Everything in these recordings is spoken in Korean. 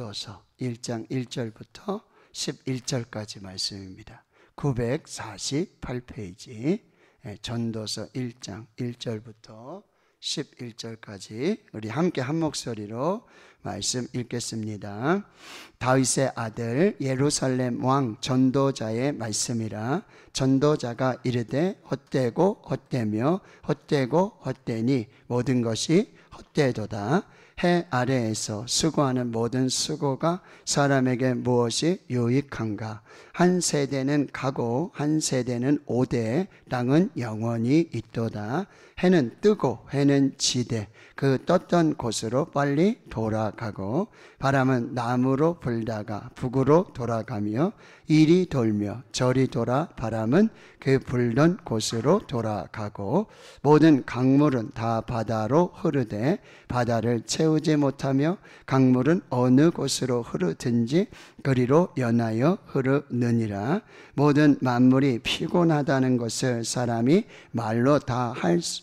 전도서 1장 1절부터 11절까지 말씀입니다. 948페이지 전도서 1장 1절부터 11절까지 우리 함께 한 목소리로 말씀 읽겠습니다. 다윗의 아들 예루살렘 왕 전도자의 말씀이라. 전도자가 이르되 헛되고 헛되며 헛되고 헛되니 모든 것이 헛되도다. 해 아래에서 수고하는 모든 수고가 사람에게 무엇이 유익한가? 한 세대는 가고 한 세대는 오되 땅은 영원히 있도다. 해는 뜨고 해는 지되 그 떴던 곳으로 빨리 돌아가고 바람은 남으로 불다가 북으로 돌아가며 이리 돌며 저리 돌아 바람은 그 불던 곳으로 돌아가고 모든 강물은 다 바다로 흐르되 바다를 채우지 못하며 강물은 어느 곳으로 흐르든지 그리로 연하여 흐르느니라. 모든 만물이 피곤하다는 것을 사람이 말로 다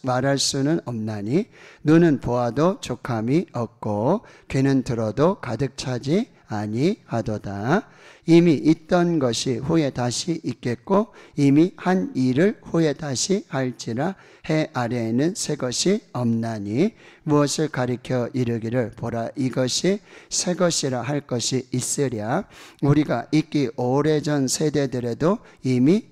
말할 수는 없나니 눈은 보아도 족함이 없고 귀는 들어도 가득 차지 아니하도다. 이미 있던 것이 후에 다시 있겠고 이미 한 일을 후에 다시 할지라. 해 아래에는 새 것이 없나니 무엇을 가리켜 이르기를 보라 이것이 새 것이라 할 것이 있으랴. 우리가 있기 오래전 세대들에도 이미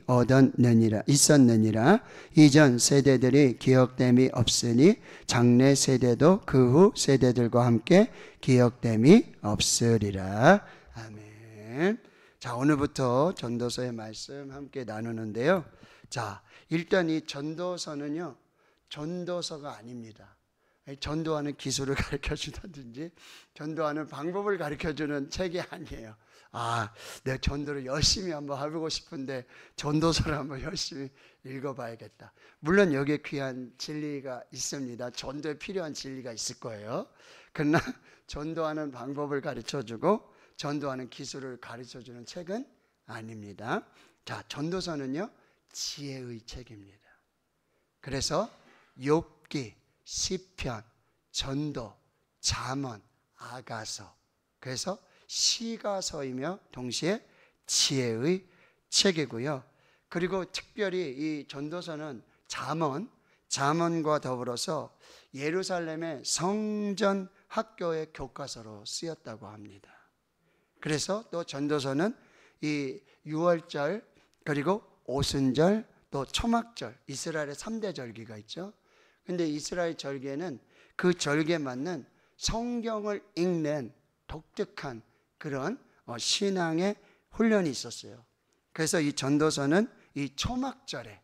있었느니라. 이전 세대들이 기억됨이 없으니 장래 세대도 그 후 세대들과 함께 기억됨이 없으리라. 아멘. 자, 오늘부터 전도서의 말씀 함께 나누는데요. 자, 일단 이 전도서는요, 전도서가 아닙니다. 전도하는 기술을 가르쳐 주다든지 전도하는 방법을 가르쳐 주는 책이 아니에요. 내가 전도를 열심히 한번 해보고 싶은데 전도서를 한번 열심히 읽어봐야겠다. 물론 여기에 귀한 진리가 있습니다. 전도에 필요한 진리가 있을 거예요. 그러나 전도하는 방법을 가르쳐주고 전도하는 기술을 가르쳐주는 책은 아닙니다. 자, 전도서는요 지혜의 책입니다. 그래서 욥기, 시편, 전도, 잠언, 아가서, 그래서 시가서이며 동시에 지혜의 책이고요. 그리고 특별히 이 전도서는 잠언과 더불어서 예루살렘의 성전 학교의 교과서로 쓰였다고 합니다. 그래서 또 전도서는 이 유월절 그리고 오순절 또 초막절, 이스라엘의 3대 절기가 있죠. 근데 이스라엘 절기에는 그 절기에 맞는 성경을 읽는 독특한 그런 신앙의 훈련이 있었어요. 그래서 이 전도서는 이 초막절에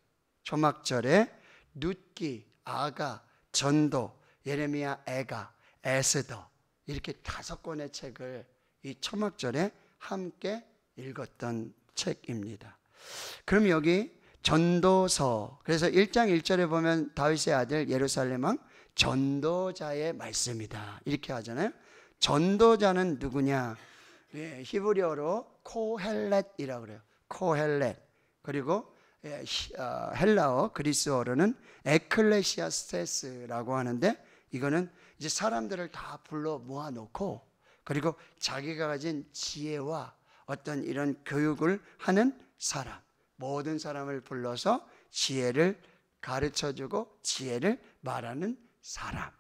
룻기, 아가, 전도, 예레미야, 애가, 에스더 이렇게 5권의 책을 이 초막절에 함께 읽었던 책입니다. 그럼 여기 전도서, 그래서 1장 1절에 보면 다윗의 아들 예루살렘 왕 전도자의 말씀이다 이렇게 하잖아요. 전도자는 누구냐? 히브리어로 코헬렛이라고 그래요. 코헬렛. 그리고 헬라어 그리스어로는 에클레시아스테스라고 하는데 이거는 이제 사람들을 다 불러 모아놓고 그리고 자기가 가진 지혜와 어떤 이런 교육을 하는 사람, 모든 사람을 불러서 지혜를 가르쳐주고 지혜를 말하는 사람.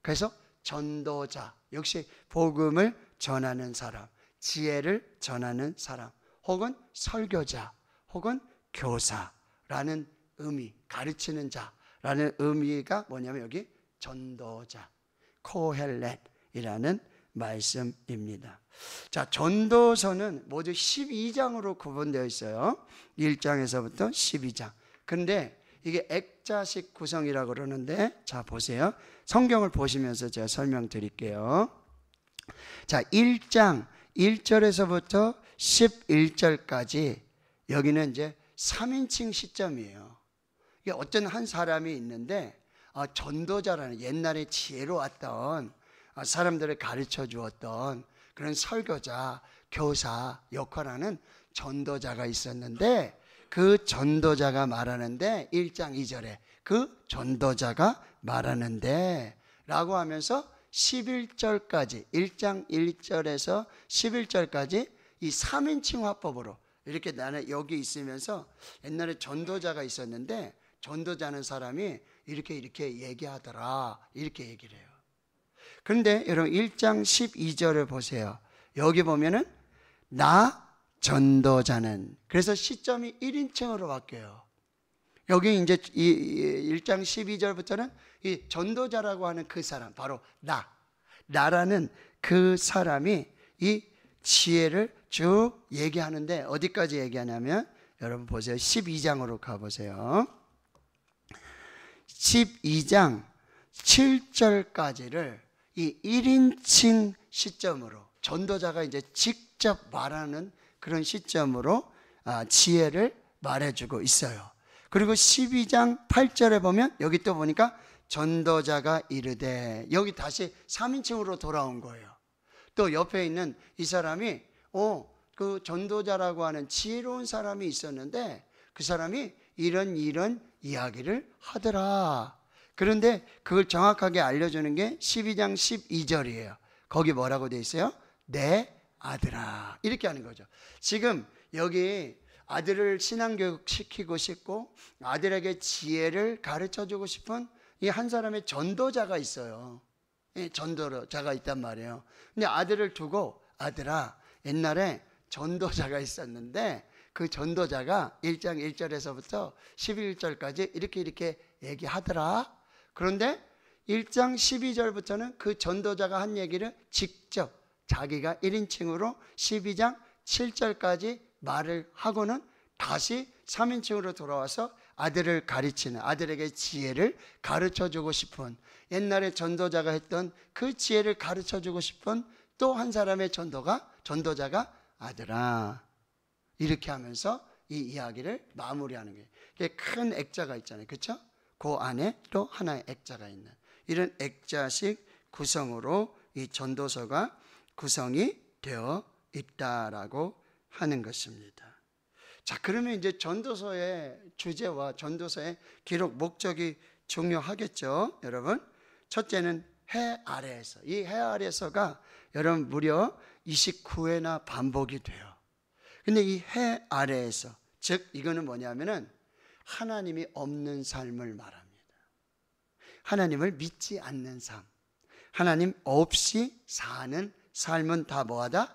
그래서 전도자, 역시 복음을 전하는 사람, 지혜를 전하는 사람, 혹은 설교자, 혹은 교사라는 의미, 가르치는 자라는 의미가 뭐냐면 여기 전도자, 코헬렛이라는 말씀입니다. 자, 전도서는 모두 12장으로 구분되어 있어요. 1장에서부터 12장. 근데 이게 액자식 구성이라고 그러는데, 자, 보세요. 성경을 보시면서 제가 설명드릴게요. 자, 1장 1절에서부터 11절까지 여기는 이제 3인칭 시점이에요. 이게 어떤 한 사람이 있는데 전도자라는 옛날에 지혜로웠던 사람들을 가르쳐 주었던 그런 설교자, 교사 역할하는 전도자가 있었는데 그 전도자가 말하는데 1장 2절에 그 전도자가 말하는데 라고 하면서 11절까지 1장 1절에서 11절까지 이 3인칭 화법으로 이렇게 나는 여기 있으면서 옛날에 전도자가 있었는데 전도자는 사람이 이렇게 얘기하더라 이렇게 얘기를 해요. 그런데 여러분 1장 12절을 보세요. 여기 보면은 나 전도자는, 그래서 시점이 1인칭으로 바뀌어요. 여기 이제 이 1장 12절부터는 이 전도자라고 하는 그 사람, 바로 나라는 그 사람이 이 지혜를 쭉 얘기하는데 어디까지 얘기하냐면 여러분 보세요. 12장으로 가보세요. 12장 7절까지를 이 1인칭 시점으로 전도자가 이제 직접 말하는 그런 시점으로 지혜를 말해주고 있어요. 그리고 12장 8절에 보면 여기 또 보니까 전도자가 이르되, 여기 다시 3인칭으로 돌아온 거예요. 또 옆에 있는 이 사람이 그 전도자라고 하는 지혜로운 사람이 있었는데 그 사람이 이런 이야기를 하더라. 그런데 그걸 정확하게 알려주는 게 12장 12절이에요. 거기 뭐라고 돼 있어요? 내 아들아, 이렇게 하는 거죠. 지금 여기 아들을 신앙교육 시키고 싶고 아들에게 지혜를 가르쳐주고 싶은 이 한 사람의 전도자가 있어요. 전도자가 있단 말이에요. 근데 아들을 두고 아들아, 옛날에 전도자가 있었는데 그 전도자가 1장 1절에서부터 11절까지 이렇게 얘기하더라. 그런데 1장 12절부터는 그 전도자가 한 얘기를 직접 자기가 1인칭으로 12장 7절까지 말을 하고는 다시 3인칭으로 돌아와서 아들을 가르치는, 아들에게 지혜를 가르쳐주고 싶은, 옛날에 전도자가 했던 그 지혜를 가르쳐주고 싶은 또 한 사람의 전도자가 아들아, 이렇게 하면서 이 이야기를 마무리하는 거예요. 큰 액자가 있잖아요, 그렇죠? 그 안에 또 하나의 액자가 있는, 이런 액자식 구성으로 이 전도서가 구성이 되어 있다라고 하는 것입니다. 자, 그러면 이제 전도서의 주제와 전도서의 기록 목적이 중요하겠죠, 여러분. 첫째는 해 아래에서, 이 해 아래에서가 여러분 무려 29회나 반복이 돼요. 근데 이 해 아래에서, 즉 이거는 뭐냐면은 하나님이 없는 삶을 말합니다. 하나님을 믿지 않는 삶, 하나님 없이 사는 삶은 다 뭐하다?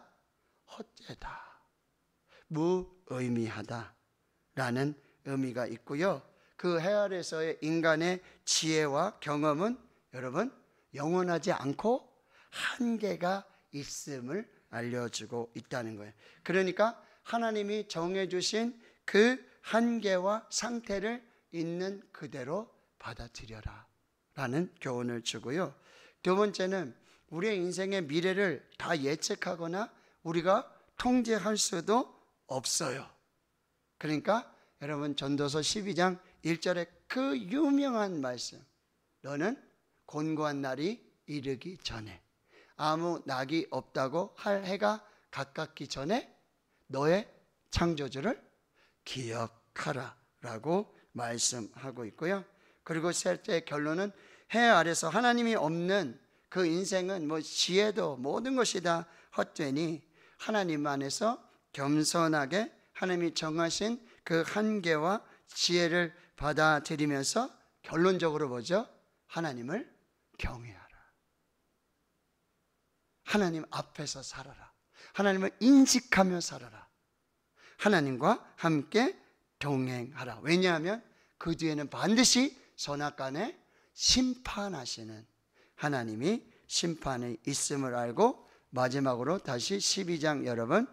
헛되다, 무의미하다 라는 의미가 있고요. 그 해 아래에서의 인간의 지혜와 경험은 여러분 영원하지 않고 한계가 있음을 알려주고 있다는 거예요. 그러니까 하나님이 정해주신 그 한계와 상태를 있는 그대로 받아들여라 라는 교훈을 주고요. 두 번째는 우리의 인생의 미래를 다 예측하거나 우리가 통제할 수도 없어요. 그러니까 여러분 전도서 12장 1절에 그 유명한 말씀, 너는 곤고한 날이 이르기 전에, 아무 낙이 없다고 할 해가 가깝기 전에 너의 창조주를 기억하라 라고 말씀하고 있고요. 그리고 셋째 결론은 해 아래서 하나님이 없는 그 인생은 뭐 지혜도 모든 것이 다 헛되니 하나님 안에서 겸손하게 하나님이 정하신 그 한계와 지혜를 받아들이면서 결론적으로 뭐죠? 하나님을 경외하라. 하나님 앞에서 살아라. 하나님을 인식하며 살아라. 하나님과 함께 동행하라. 왜냐하면 그 뒤에는 반드시 선악간에 심판하시는 하나님이 심판이 있음을 알고 마지막으로 다시 12장 여러분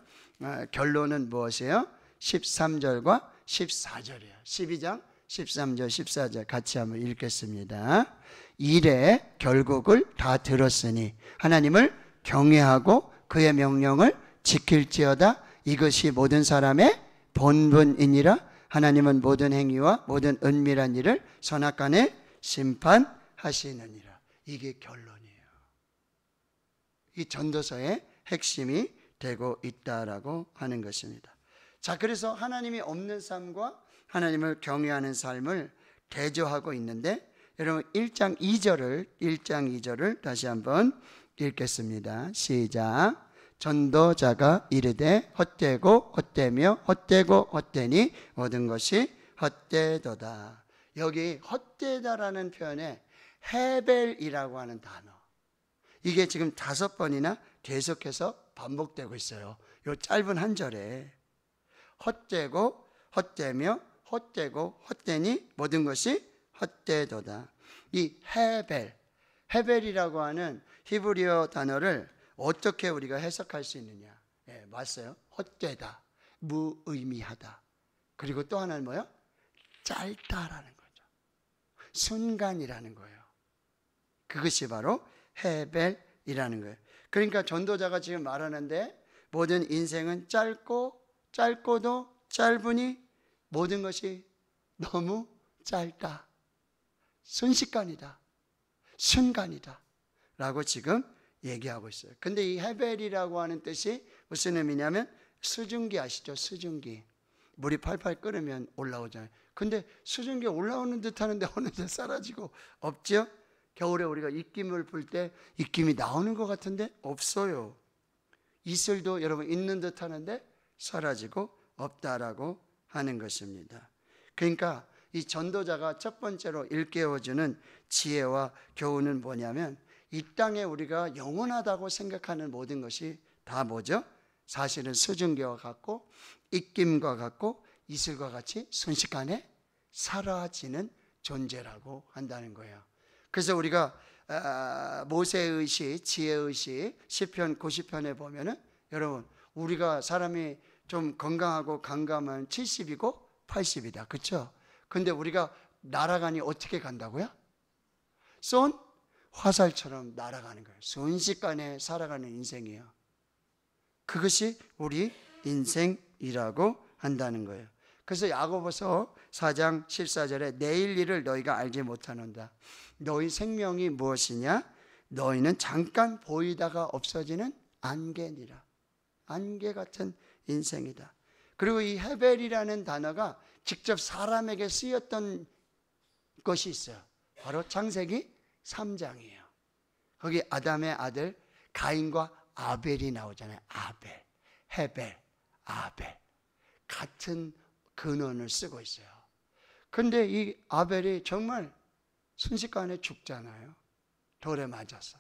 결론은 무엇이에요? 13절과 14절이에요. 12장 13절 14절 같이 한번 읽겠습니다. 이래 결국을 다 들었으니 하나님을 경외하고 그의 명령을 지킬지어다. 이것이 모든 사람의 본분이니라. 하나님은 모든 행위와 모든 은밀한 일을 선악간에 심판하시느니라. 이게 결론이에요. 이 전도서의 핵심이 되고 있다라고 하는 것입니다. 자, 그래서 하나님이 없는 삶과 하나님을 경외하는 삶을 대조하고 있는데 여러분 1장 2절을 다시 한번 읽겠습니다. 시작. 전도자가 이르되 헛되고 헛되며 헛되고 헛되니 모든 것이 헛되도다. 여기 헛되다라는 표현에 헤벨이라고 하는 단어, 이게 지금 5번이나 계속해서 반복되고 있어요. 이 짧은 한 절에 헛되고 헛되며 헛되고 헛되니 모든 것이 헛되도다. 이 헤벨이라고 하는 히브리어 단어를 어떻게 우리가 해석할 수 있느냐? 맞어요. 헛되다, 무의미하다. 그리고 또 하나는 뭐요? 짧다라는 거죠. 순간이라는 거예요. 그것이 바로 헤벨이라는 거예요. 그러니까 전도자가 지금 말하는데 모든 인생은 짧고도 짧으니 모든 것이 너무 짧다, 순식간이다, 순간이다 라고 지금 얘기하고 있어요. 근데 이 헤벨이라고 하는 뜻이 무슨 의미냐면 수증기 아시죠? 수증기. 물이 팔팔 끓으면 올라오잖아요. 근데 수증기 올라오는 듯 하는데 어느새 사라지고 없죠? 겨울에 우리가 입김을 불 때 입김이 나오는 것 같은데 없어요. 이슬도 여러분 있는 듯 하는데 사라지고 없다라고 하는 것입니다. 그러니까 이 전도자가 첫 번째로 일깨워주는 지혜와 교훈은 뭐냐면 이 땅에 우리가 영원하다고 생각하는 모든 것이 다 뭐죠? 사실은 수증기와 같고 입김과 같고 이슬과 같이 순식간에 사라지는 존재라고 한다는 거예요. 그래서 우리가 모세의 시, 지혜의 시, 시편 90편에 보면은 여러분 우리가 사람이 좀 건강하고 강감한 70이고 80이다. 그렇죠? 근데 우리가 날아가니 어떻게 간다고요? 쏜 화살처럼 날아가는 거예요. 순식간에 살아가는 인생이에요. 그것이 우리 인생이라고 한다는 거예요. 그래서 야고보서 4장 14절에 내일 일을 너희가 알지 못하는다. 너희 생명이 무엇이냐? 너희는 잠깐 보이다가 없어지는 안개니라. 안개 같은 인생이다. 그리고 이 헤벨이라는 단어가 직접 사람에게 쓰였던 것이 있어요. 바로 창세기 3장이에요. 거기 아담의 아들 가인과 아벨이 나오잖아요. 아벨, 헤벨, 아벨 같은 근원을 쓰고 있어요. 근데 이 아벨이 정말 순식간에 죽잖아요. 돌에 맞아서.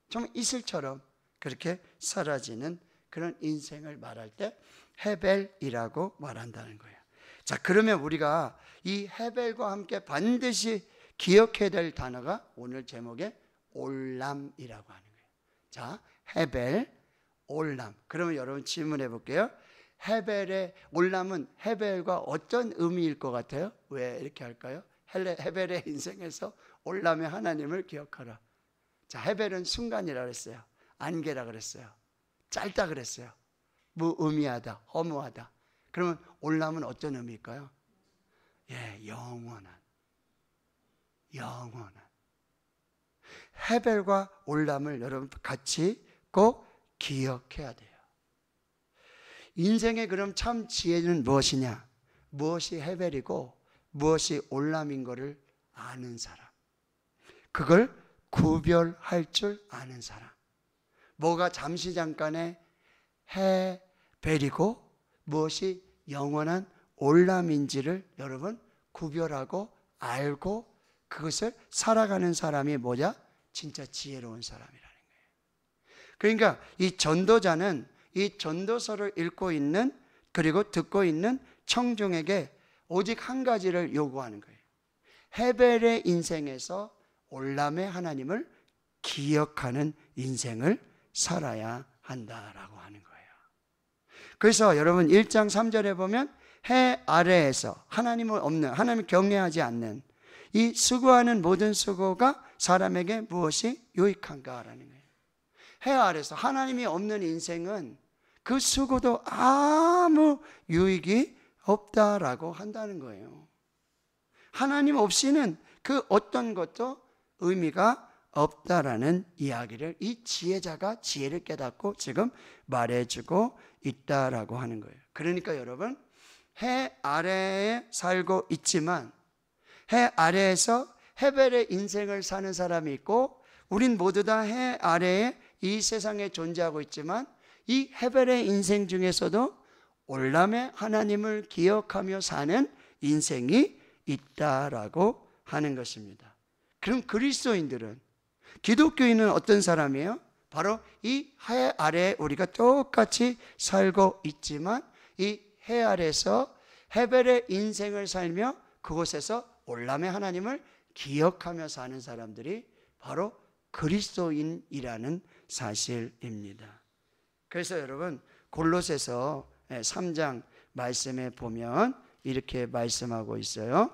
정말 이슬처럼 그렇게 사라지는 그런 인생을 말할 때 헤벨이라고 말한다는 거예요. 자, 그러면 우리가 이 헤벨과 함께 반드시 기억해야 될 단어가 오늘 제목의 올람이라고 하는 거예요. 자, 헤벨, 올람. 그러면 여러분 질문해 볼게요. 헤벨의 올람은 헤벨과 어떤 의미일 것 같아요? 왜 이렇게 할까요? 헤벨의 인생에서 올람의 하나님을 기억하라. 자, 헤벨은 순간이라 그랬어요. 안개라 그랬어요. 짧다 그랬어요. 무의미하다, 허무하다. 그러면 올람은 어떤 의미일까요? 영원한. 헤벨과 올람을 여러분 같이 꼭 기억해야 돼요. 인생의 그럼 참 지혜는 무엇이냐? 무엇이 헤벨이고 무엇이 올람인 것을 아는 사람. 그걸 구별할 줄 아는 사람. 뭐가 잠시 잠깐의 헤벨이고 무엇이 영원한 올람인지를 여러분 구별하고 알고 그것을 살아가는 사람이 뭐냐? 진짜 지혜로운 사람이라는 거예요. 그러니까 이 전도자는 이 전도서를 읽고 있는 그리고 듣고 있는 청중에게 오직 한 가지를 요구하는 거예요. 헤벨의 인생에서 올람의 하나님을 기억하는 인생을 살아야 한다라고 하는 거예요. 그래서 여러분 1장 3절에 보면 해 아래에서 하나님을 없는, 하나님을 경외하지 않는 이 수고하는 모든 수고가 사람에게 무엇이 유익한가라는 거예요. 해 아래에서 하나님이 없는 인생은 그 수고도 아무 유익이 없다라고 한다는 거예요. 하나님 없이는 그 어떤 것도 의미가 없다라는 이야기를 이 지혜자가 지혜를 깨닫고 지금 말해주고 있다라고 하는 거예요. 그러니까 여러분 해 아래에 살고 있지만 해 아래에서 헤벨의 인생을 사는 사람이 있고, 우린 모두 다 해 아래에 이 세상에 존재하고 있지만 이 헤벨의 인생 중에서도 올람의 하나님을 기억하며 사는 인생이 있다라고 하는 것입니다. 그럼 그리스도인들은, 기독교인은 어떤 사람이에요? 바로 이 해 아래에 우리가 똑같이 살고 있지만 이 해 아래에서 헤벨의 인생을 살며 그곳에서 올람의 하나님을 기억하며 사는 사람들이 바로 그리스도인이라는 사실입니다. 그래서 여러분, 골로새서 3장 말씀에 보면 이렇게 말씀하고 있어요.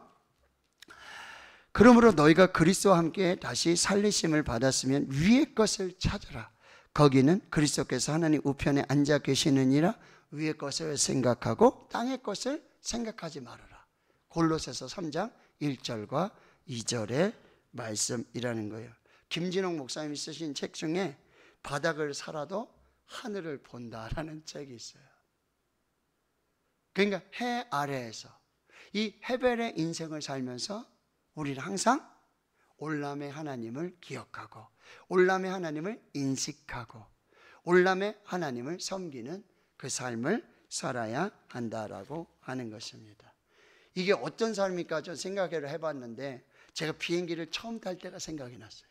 그러므로 너희가 그리스도와 함께 다시 살리심을 받았으면 위의 것을 찾으라. 거기는 그리스도께서 하나님 우편에 앉아 계시느니라. 위의 것을 생각하고 땅의 것을 생각하지 말아라. 골로새서 3장 1절과 2절의 말씀이라는 거예요. 김진홍 목사님이 쓰신 책 중에 바닥을 살아도 하늘을 본다라는 책이 있어요. 그러니까 해 아래에서 이 헤벨의 인생을 살면서 우리는 항상 올람의 하나님을 기억하고 올람의 하나님을 인식하고 올람의 하나님을 섬기는 그 삶을 살아야 한다라고 하는 것입니다. 이게 어떤 삶일까 좀 생각을 해봤는데, 제가 비행기를 처음 탈 때가 생각이 났어요.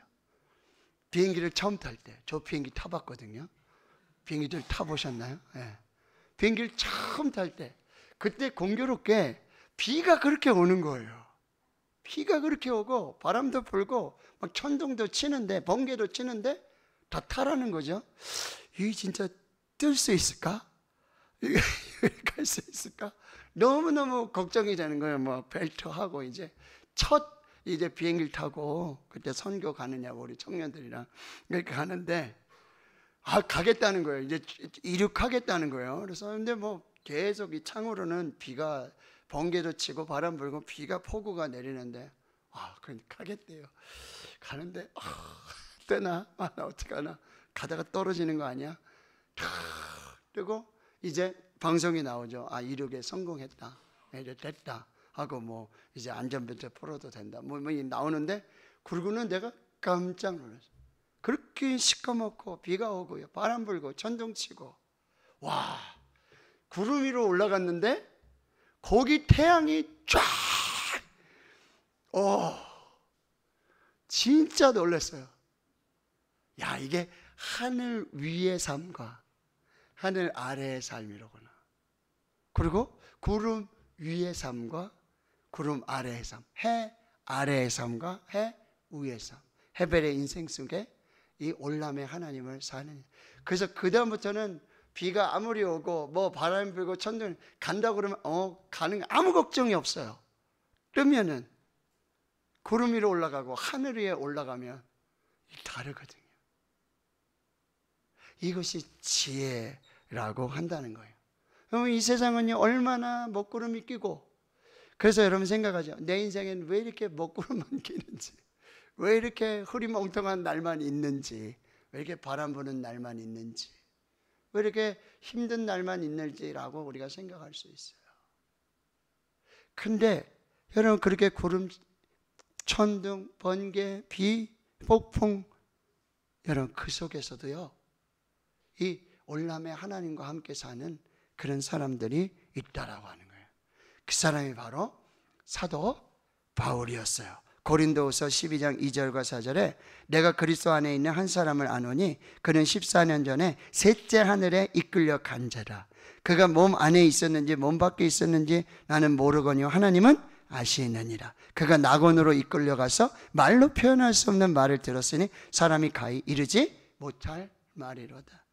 비행기를 처음 탈 때, 저 비행기 타봤거든요. 비행기들 타보셨나요? 네. 비행기를 처음 탈 때, 그때 공교롭게 비가 그렇게 오는 거예요. 비가 그렇게 오고 바람도 불고 막 천둥도 치는데 번개도 치는데 다 타라는 거죠. 이게 진짜 뜰 수 있을까? 이게 갈 수 있을까? 너무너무 걱정이 되는 거예요. 뭐 벨트하고 이제 첫 비행기를 타고 그때 선교 가느냐고 우리 청년들이랑 이렇게 가는데 가겠다는 거예요. 이제 이륙하겠다는 거예요. 그래서 근데 뭐 계속 이 창으로는 비가 번개도 치고 바람 불고 비가 폭우가 내리는데 그럼 가겠대요. 가는데 뜨나? 나 어떡하나? 가다가 떨어지는 거 아니야? 그리고 이제 방송이 나오죠. 이륙에 성공했다. 이제 됐다. 하고 뭐 이제 안전벨트 풀어도 된다. 뭐 나오는데 그러고는 내가 깜짝 놀랐어요. 그렇게 시커멓고 비가 오고요. 바람 불고 천둥 치고 와, 구름 위로 올라갔는데 거기 태양이 쫙 진짜 놀랐어요. 야, 이게 하늘 위의 삶과 하늘 아래의 삶이로구나. 그리고 구름 위의 삶과 구름 아래의 삶, 해 아래의 삶과 해 위의 삶, 헤벨의 인생 속에 이 올람의 하나님을 사는. 그래서 그 다음부터는 비가 아무리 오고 뭐 바람이 불고 천둥 간다고 그러면 가는 아무 걱정이 없어요. 뜨면은 구름 위로 올라가고 하늘 위에 올라가면 다르거든요. 이것이 지혜라고 한다는 거예요. 그러면 이 세상은 얼마나 먹구름이 끼고, 그래서 여러분 생각하죠. 내 인생엔 왜 이렇게 먹구름만 끼는지, 왜 이렇게 흐리멍텅한 날만 있는지, 왜 이렇게 바람 부는 날만 있는지, 왜 이렇게 힘든 날만 있는지라고 우리가 생각할 수 있어요. 근데 여러분, 그렇게 구름, 천둥, 번개, 비, 폭풍, 여러분 그 속에서도요, 이 올람의 하나님과 함께 사는 그런 사람들이 있다라고 하는 거예요. 그 사람이 바로 사도 바울이었어요. 고린도후서 12장 2절과 4절에 내가 그리스도 안에 있는 한 사람을 아노니 그는 14년 전에 셋째 하늘에 이끌려 간 자라. 그가 몸 안에 있었는지 몸 밖에 있었는지 나는 모르거니와 하나님은 아시느니라. 그가 낙원으로 이끌려가서 말로 표현할 수 없는 말을 들었으니 사람이 가히 이르지 못할 말이로다.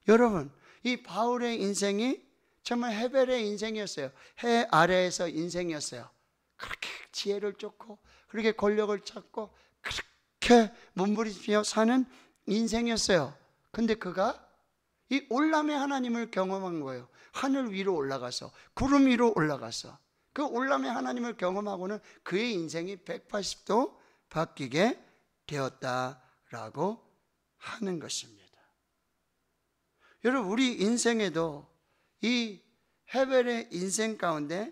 여러분, 이 바울의 인생이 정말 헤벨의 인생이었어요. 해 아래에서 인생이었어요. 그렇게 지혜를 쫓고 그렇게 권력을 찾고 그렇게 몸부림치며 사는 인생이었어요. 근데 그가 이 올람의 하나님을 경험한 거예요. 하늘 위로 올라가서, 구름 위로 올라가서 그 올람의 하나님을 경험하고는 그의 인생이 180도 바뀌게 되었다라고 하는 것입니다. 여러분, 우리 인생에도 이 헤벨의 인생 가운데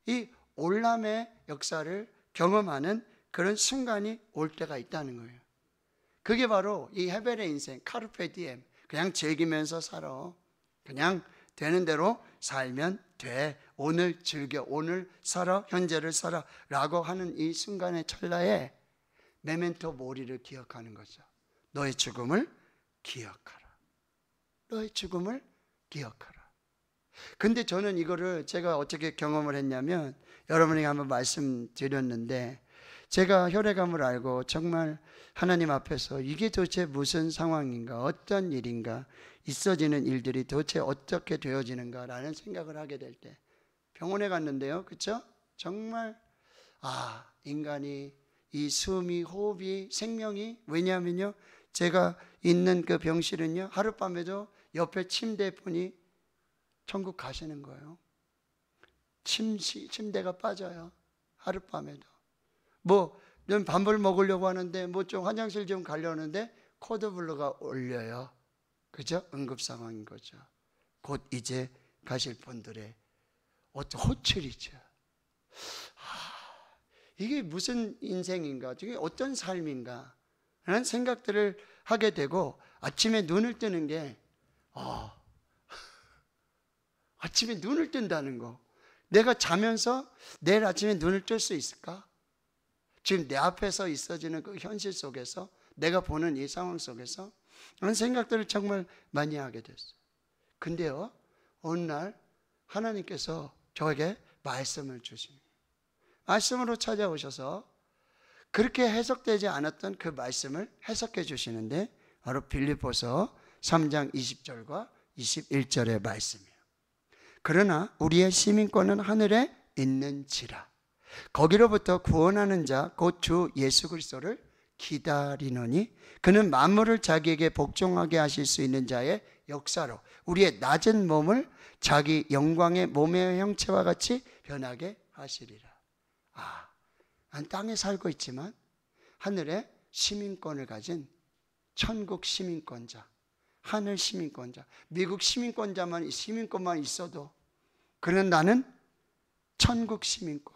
이 올람의 역사를 경험하는 그런 순간이 올 때가 있다는 거예요. 그게 바로 이 헤벨의 인생, 카르페 디엠. 그냥 즐기면서 살아. 그냥 되는 대로 살면 돼. 오늘 즐겨, 오늘 살아, 현재를 살아 라고 하는 이 순간의 찰나에 메멘토 모리를 기억하는 거죠. 너의 죽음을 기억하라. 너의 죽음을 기억하라. 근데 저는 이거를 제가 어떻게 경험을 했냐면, 여러분에게 한번 말씀드렸는데, 제가 혈액암을 알고 정말 하나님 앞에서 이게 도대체 무슨 상황인가, 어떤 일인가, 있어지는 일들이 도대체 어떻게 되어지는가 라는 생각을 하게 될 때 병원에 갔는데요. 그렇죠? 정말 인간이 이 숨이, 호흡이, 생명이, 왜냐하면요, 제가 있는 그 병실은요, 하룻밤에도 옆에 침대 분이 천국 가시는 거예요. 침대가 빠져요. 하룻밤에도. 넌 밥을 먹으려고 하는데, 좀 화장실 좀 가려는데 코드블루가 울려요. 그죠? 응급 상황인 거죠. 곧 이제 가실 분들의 어떤 호출이죠. 이게 무슨 인생인가? 이게 어떤 삶인가? 라는 생각들을 하게 되고, 아침에 눈을 뜨는 게, 아침에 눈을 뜬다는 거. 내가 자면서 내일 아침에 눈을 뜰 수 있을까? 지금 내 앞에서 있어지는 그 현실 속에서, 내가 보는 이 상황 속에서 그런 생각들을 정말 많이 하게 됐어요. 근데요, 어느 날 하나님께서 저에게 말씀을 주십니다. 말씀으로 찾아오셔서 그렇게 해석되지 않았던 그 말씀을 해석해 주시는데, 바로 빌립보서 3장 20절과 21절의 말씀이에요. 그러나 우리의 시민권은 하늘에 있는지라 거기로부터 구원하는 자 곧 주 예수 그리스도를 기다리노니 그는 만물을 자기에게 복종하게 하실 수 있는 자의 역사로 우리의 낮은 몸을 자기 영광의 몸의 형체와 같이 변하게 하시리라. 난 땅에 살고 있지만 하늘에 시민권을 가진 천국 시민권자, 하늘 시민권자, 미국 시민권만 있어도, 그는 나는 천국 시민권,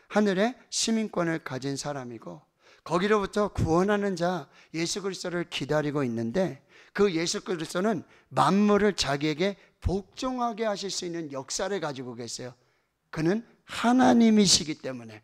하늘의 시민권을 가진 사람이고, 거기로부터 구원하는 자 예수 그리스도를 기다리고 있는데, 그 예수 그리스도는 만물을 자기에게 복종하게 하실 수 있는 역사를 가지고 계세요. 그는 하나님이시기 때문에.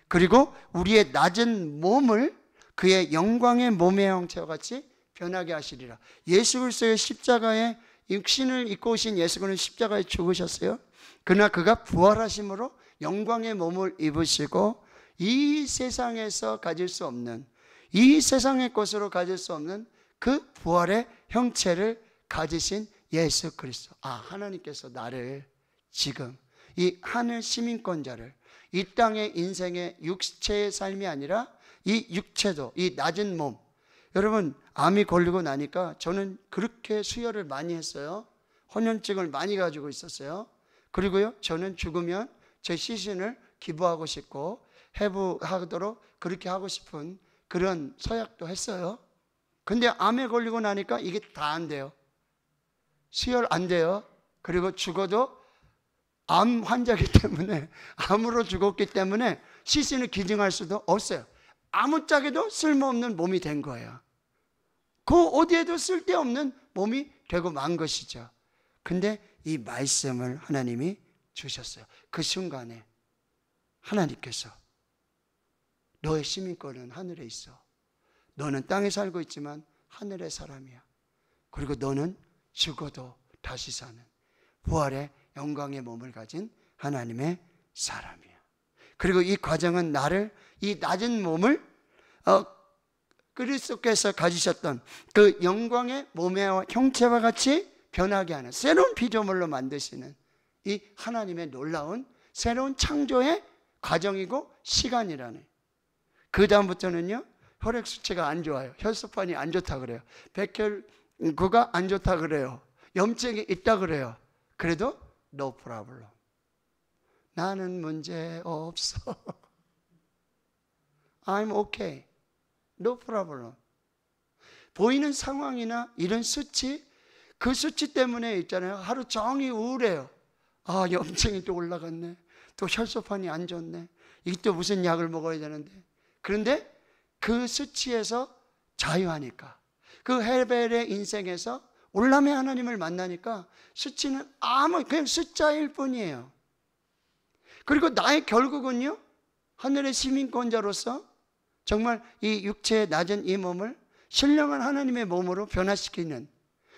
그리고 우리의 낮은 몸을 그의 영광의 몸의 형체와 같이 변하게 하시리라. 예수 그리스도의 십자가에 육신을 입고 오신 예수 그리스도는 십자가에 죽으셨어요. 그러나 그가 부활하심으로 영광의 몸을 입으시고 이 세상에서 가질 수 없는, 이 세상의 것으로 가질 수 없는 그 부활의 형체를 가지신 예수 그리스도. 하나님께서 나를 지금 이 하늘 시민권자를, 이 땅의 인생의 육체의 삶이 아니라 이 육체도, 이 낮은 몸. 여러분, 암이 걸리고 나니까 저는 그렇게 수혈을 많이 했어요. 혼연증을 많이 가지고 있었어요. 그리고요, 저는 죽으면 제 시신을 기부하고 싶고 해부하도록 그렇게 하고 싶은 그런 서약도 했어요. 근데 암에 걸리고 나니까 이게 다 안 돼요. 수혈 안 돼요. 그리고 죽어도 암 환자이기 때문에, 암으로 죽었기 때문에 시신을 기증할 수도 없어요. 아무짝에도 쓸모없는 몸이 된 거예요. 그 어디에도 쓸데없는 몸이 되고 만 것이죠. 근데 이 말씀을 하나님이 주셨어요. 그 순간에 하나님께서 너의 시민권은 하늘에 있어. 너는 땅에 살고 있지만 하늘의 사람이야. 그리고 너는 죽어도 다시 사는 부활의 영광의 몸을 가진 하나님의 사람이야. 그리고 이 과정은 나를, 이 낮은 몸을 그리스도께서 가지셨던 그 영광의 몸의 형체와 같이 변하게 하는 새로운 피조물로 만드시는 이 하나님의 놀라운 새로운 창조의 과정이고 시간이라는. 그 다음부터는요, 혈액 수치가 안 좋아요. 혈소판이 안 좋다 그래요. 백혈구가 안 좋다 그래요. 염증이 있다 그래요. 그래도 no problem. 나는 문제 없어. I'm okay. No problem. 보이는 상황이나 이런 수치, 그 수치 때문에 있잖아요. 하루 종일 우울해요. 염증이 또 올라갔네. 또 혈소판이 안 좋네. 이게 또 무슨 약을 먹어야 되는데. 그런데 그 수치에서 자유하니까, 그 헤벨의 인생에서 올람의 하나님을 만나니까 수치는 그냥 숫자일 뿐이에요. 그리고 나의 결국은요, 하늘의 시민권자로서 정말 이 육체의 낮은 이 몸을 신령한 하나님의 몸으로 변화시키는,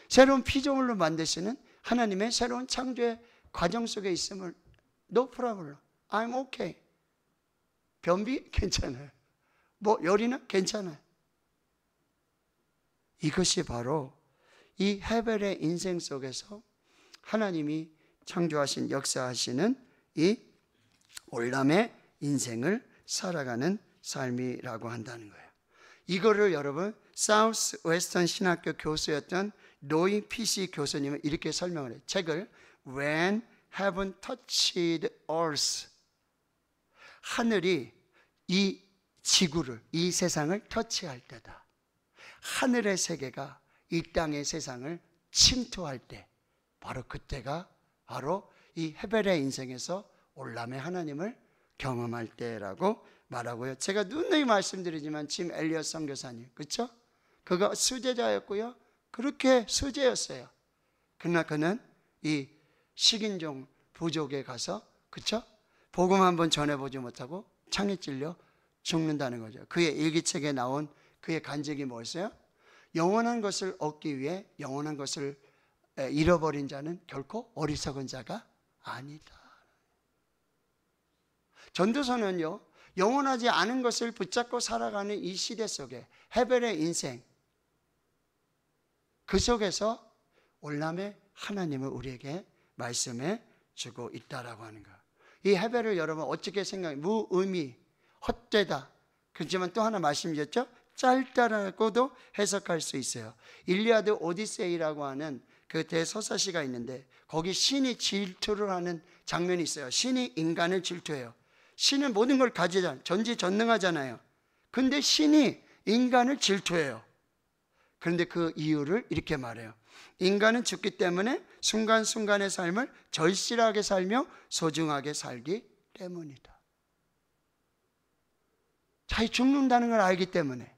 새로운 피조물로 만드시는 하나님의 새로운 창조의 과정 속에 있음을 no problem, I'm okay. 변비? 괜찮아요. 뭐 열이나? 괜찮아요. 이것이 바로 이 헤벨의 인생 속에서 하나님이 창조하신, 역사하시는 이 올람의 인생을 살아가는 삶이라고 한다는 거예요. 이거를 여러분 사우스 웨스턴 신학교 교수였던 로이 피시 교수님은 이렇게 설명을 해요. 책을 When Heaven Touched Earth, 하늘이 이 지구를, 이 세상을 터치할 때다. 하늘의 세계가 이 땅의 세상을 침투할 때, 바로 그때가 바로 이 헤벨의 인생에서 올람의 하나님을 경험할 때라고 말하고요. 제가 누누이 말씀드리지만 짐 엘리엇 선교사님, 그렇죠? 그가 수제자였고요. 그렇게 수제였어요. 그러나 그는 이 식인종 부족에 가서, 그렇죠? 복음 한번 전해보지 못하고 창에 찔려 죽는다는 거죠. 그의 일기책에 나온 그의 간증이 뭐였어요? 영원한 것을 얻기 위해 영원한 것을 잃어버린 자는 결코 어리석은 자가 아니다. 전도서는요, 영원하지 않은 것을 붙잡고 살아가는 이 시대 속에 헤벨의 인생, 그 속에서 올람의 하나님을 우리에게 말씀해 주고 있다라고 하는 거예요. 이 헤벨을 여러분 어떻게 생각해요? 무의미, 헛되다. 그렇지만 또 하나 말씀드렸죠? 짧다라고도 해석할 수 있어요. 일리아드 오디세이라고 하는 그 대서사시가 있는데 거기 신이 질투를 하는 장면이 있어요. 신이 인간을 질투해요. 신은 모든 걸 가지잖아요. 전지전능하잖아요. 근데 신이 인간을 질투해요. 그런데 그 이유를 이렇게 말해요. 인간은 죽기 때문에 순간순간의 삶을 절실하게 살며 소중하게 살기 때문이다. 자기 죽는다는 걸 알기 때문에,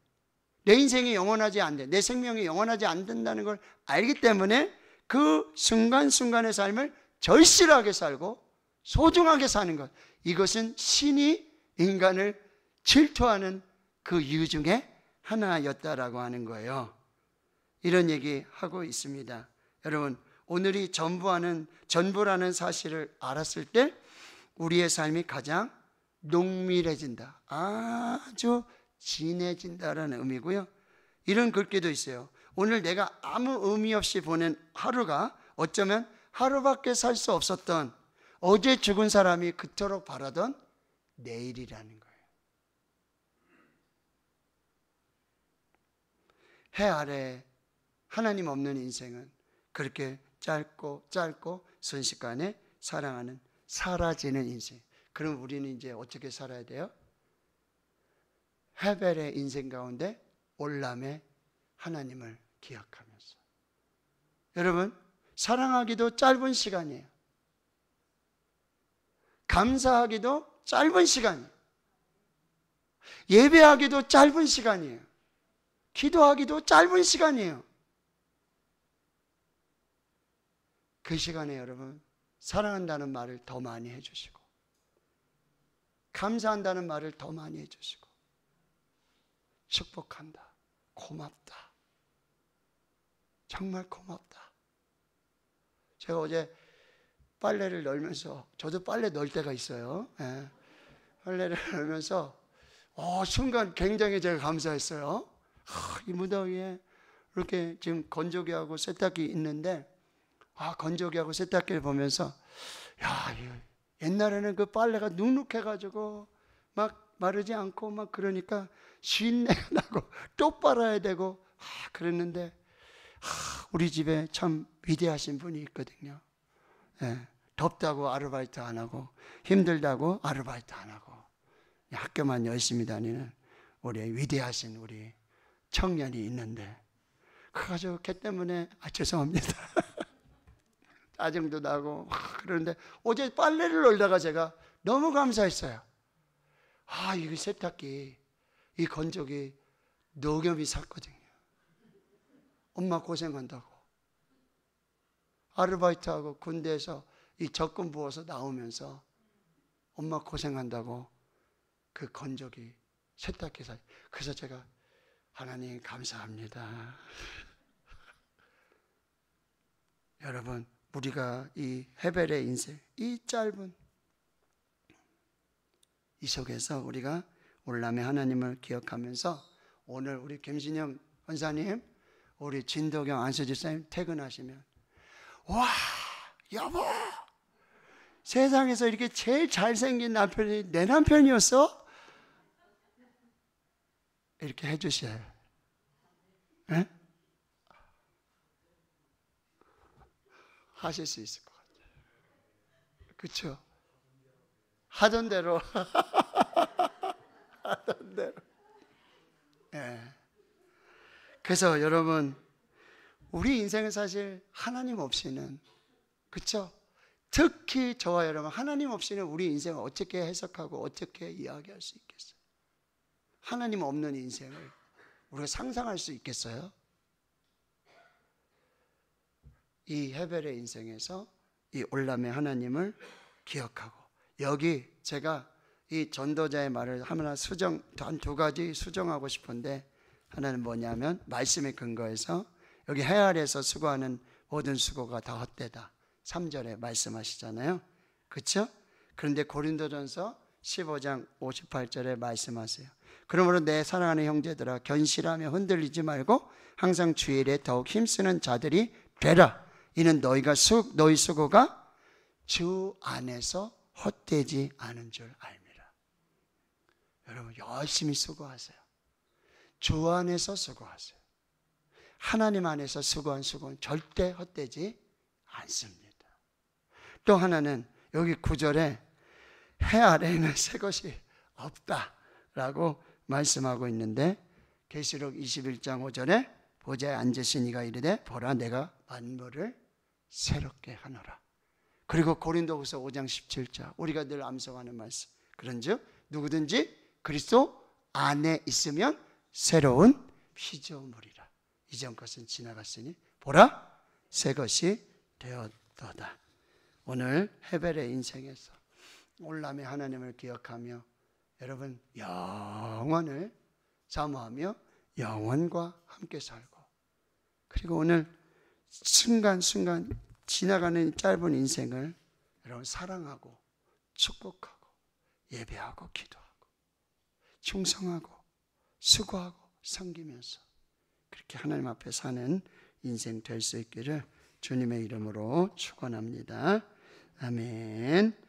내 인생이 영원하지 않대, 내 생명이 영원하지 않는다는 걸 알기 때문에 그 순간순간의 삶을 절실하게 살고 소중하게 사는 것, 이것은 신이 인간을 질투하는 그 이유 중에 하나였다라고 하는 거예요. 이런 얘기하고 있습니다. 여러분, 오늘이 전부라는 사실을 알았을 때 우리의 삶이 가장 농밀해진다, 아주 진해진다라는 의미고요. 이런 글귀도 있어요. 오늘 내가 아무 의미 없이 보낸 하루가 어쩌면 하루밖에 살 수 없었던, 어제 죽은 사람이 그토록 바라던 내일이라는 거예요. 해 아래 하나님 없는 인생은 그렇게 짧고 순식간에 사랑하는, 사라지는 인생. 그럼 우리는 이제 어떻게 살아야 돼요? 헤벨의 인생 가운데 올람의 하나님을 기억하면서. 여러분, 사랑하기도 짧은 시간이에요. 감사하기도 짧은 시간이에요. 예배하기도 짧은 시간이에요. 기도하기도 짧은 시간이에요. 그 시간에 여러분, 사랑한다는 말을 더 많이 해주시고, 감사한다는 말을 더 많이 해주시고, 축복한다, 고맙다, 정말 고맙다. 제가 어제 빨래를 널면서, 저도 빨래 널 때가 있어요. 예. 빨래를 널면서 순간 굉장히 제가 감사했어요. 이 무더위에 이렇게 지금 건조기하고 세탁기 있는데, 건조기하고 세탁기를 보면서, 옛날에는 그 빨래가 눅눅해가지고 막 마르지 않고 막 그러니까 쉰내가 나고 또 빨아야 되고 그랬는데, 우리 집에 참 위대하신 분이 있거든요. 예, 덥다고 아르바이트 안 하고, 힘들다고 아르바이트 안 하고, 학교만 열심히 다니는 우리 위대하신 우리 청년이 있는데, 그래가지고 걔 때문에 죄송합니다. 짜증도 나고 그러는데, 어제 빨래를 널다가 제가 너무 감사했어요. 이거 세탁기 이 건조기 노겸이 샀거든요. 엄마 고생한다고. 아르바이트하고 군대에서 이 적금 부어서 나오면서 엄마 고생한다고 그 건조기 세탁기 사. 그래서 제가 하나님 감사합니다. 여러분, 우리가 이 헤벨의 인생, 이 짧은 이 속에서 우리가 오늘남의 하나님을 기억하면서 오늘 우리 김신영 권사님, 우리 진도경 안수집사님 퇴근하시면 와, 여보, 세상에서 이렇게 제일 잘생긴 남편이 내 남편이었어? 이렇게 해주셔요. 네? 하실 수 있을 것 같아요. 그렇죠? 하던 대로 하던 대로. 네. 그래서 여러분, 우리 인생은 사실 하나님 없이는, 그렇죠? 특히 저와 여러분, 하나님 없이는 우리 인생을 어떻게 해석하고 어떻게 이야기할 수 있겠어요? 하나님 없는 인생을 우리가 상상할 수 있겠어요? 이 헤벨의 인생에서 이 올람의 하나님을 기억하고, 여기 제가 이 전도자의 말을 하나 한 두 가지 수정하고 싶은데, 하나는 뭐냐면 말씀에 근거해서 여기 해 아래에서 수고하는 모든 수고가 다 헛되다 3절에 말씀하시잖아요. 그렇죠? 그런데 고린도전서 15장 58절에 말씀하세요. 그러므로 내 사랑하는 형제들아, 견실하며 흔들리지 말고 항상 주일에 더욱 힘쓰는 자들이 되라. 이는 너희 수고가 주 안에서 헛되지 않은 줄 알미라. 여러분, 열심히 수고하세요. 주 안에서 수고하세요. 하나님 안에서 수고한 수고는 절대 헛되지 않습니다. 또 하나는 여기 9절에 해 아래에는 새 것이 없다라고 말씀하고 있는데, 계시록 21장 5절에 보좌에 앉으신 이가 이르되 보라 내가 만물을 새롭게 하노라. 그리고 고린도후서 5장 17절 우리가 늘 암송하는 말씀, 그런즉 누구든지 그리스도 안에 있으면 새로운 피조물이라. 이전 것은 지나갔으니 보라 새 것이 되었도다. 오늘 헤벨의 인생에서 올람의 하나님을 기억하며 여러분 영원을 사모하며 영원과 함께 살고, 그리고 오늘 순간순간 지나가는 짧은 인생을 여러분 사랑하고 축복하고 예배하고 기도하고 충성하고 수고하고 섬기면서 그렇게 하나님 앞에 사는 인생 될 수 있기를 주님의 이름으로 축원합니다. 아멘.